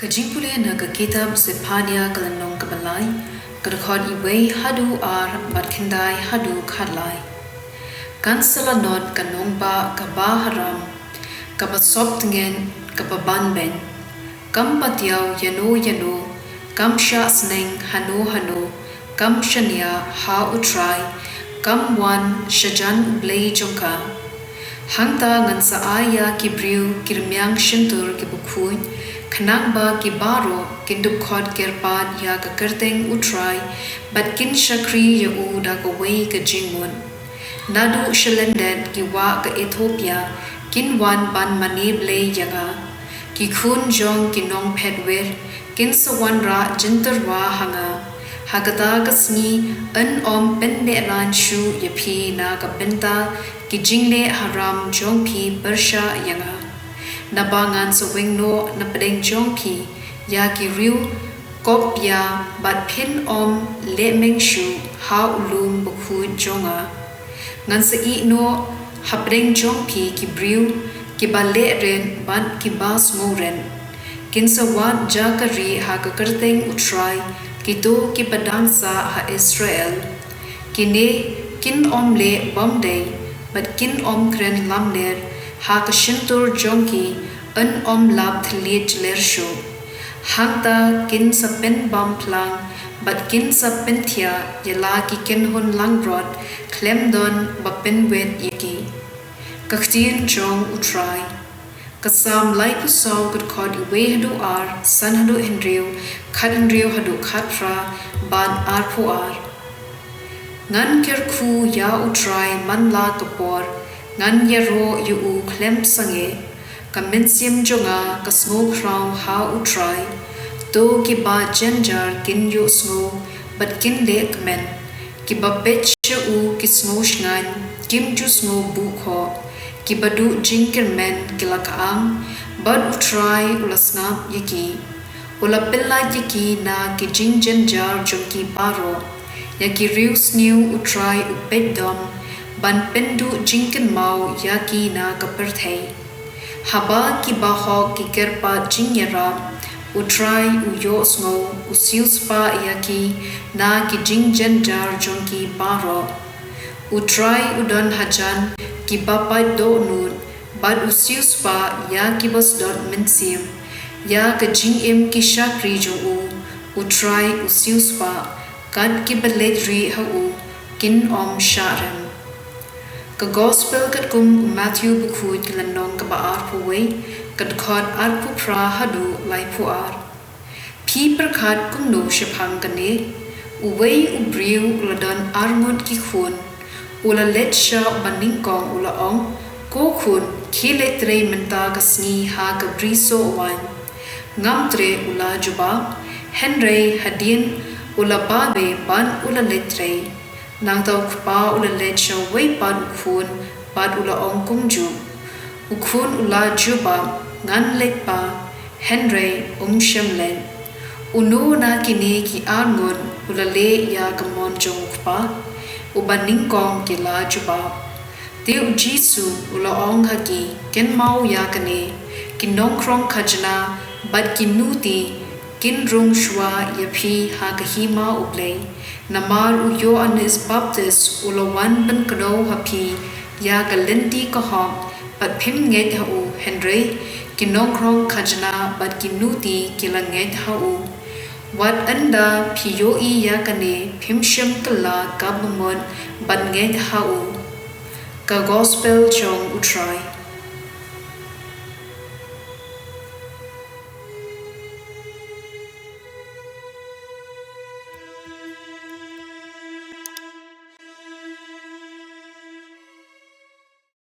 Jingpule na kitab sepania kalanong kabalay, kadakod iway hadu ar batkindai hadu kadlay. Kan salanod kanong ba kabaharam, kabasop tingen kababanben, kam patyaw yano, kam sya sneng hano, kam shania ha utray, kam wan shajan Blei jongka. Hangta ngan sa aya kibriu kirmyang shintur kibukhuy, kanang ba kibaro kindukod kerpad ya kakerteng utray, bat kin shakri ya u da kaway ka jingmun. Nadu shalendet kiwa ka Ethiopia, kinwan ban mani Blei yaga, kikun jong kinong pedwer, kin sawan ra jintarwa hanga. Hagata kasni an pende lan shu yapi na kapenta ki jingle haram jongpi bersha yanga. Nabangan sa wingno na pedeng jongpi ya ki riu kop ya bat pin lemeng shu ha ulum bukhu jonga. Ngan sa no hapdeng jongpi ki briu ki ba ren ban ki ba smoren. Kin sa wat jakari ha kakerteng utray kito ki padansa ha Israel, kine kin le bomday, but kin kren lamner, ha kashintur jonki, an lab thalit lersho. Hangta kin sa pen bamplang, but kin sa pentia, yala ki kin hun langrod, klemdon bapen wet yaki. Ktien jong utray. Kasam lai pusaw kod iwe hadu ar, san hadu henriu, kad henriu hadu katra, ban ar pu ar. Ngan kerku ya utray man la kapor, ngan yero yu u klem sange, kaminsim jonga kasngo kraw ha utray, to ki ba jenjar kin yu sngo, bat kin lek men, ki ba pech u kisngo shngan, kim ju sngo bukho, kibadu jingkermen kilakaang bad utray ulasngap yaki ula pilla yaki na ki jingjenjar jongki baro yaki rius new utray upeddom ban pendu jingken mau yaki na kaperthei haba ki baho ki kerpa jingyara utray uyo sngo usiuspa yaki na ki jingjenjar jongki baro utray udon hajan ki bapai do nun bad usius pa ya ki bas dot mensim ya ka jing ki shakri jo u try usius pa kad ki baledri ha u kin sharam ka gospel kat kum Matthew bukhu kilanong ka baar puwe kad khod ar pu pra hadu lai pu ar pi perkhat kum no shapang kane uwei ubriu ladon armod ki khun ula letsha baningkong ula ko khun khile tre menta kasni ha ka briso wan ngam tre ula juba henry hadin ula babe ban ula letre nang tau khpa ula letsha wei pan khun bad ula kumju ukhun ula juba ngan lekpa henry shamlen unu na kini ki arngon ula le ya kamon jong khpa ubaning kong kila juba teu jisu ula haki ken mau ya kane kinong krong khajna bad kinuti kin rung shwa yapi ha kahima ublei namar uyo anis baptist ula wan ban kano hapi ya kalenti kahom bad phim nget ha u henry kinong krong khajna bad kinuti kila nget ha u wat anda piyo ya kane phimsham kala kabamon ban nget ha u ka gospel jong utray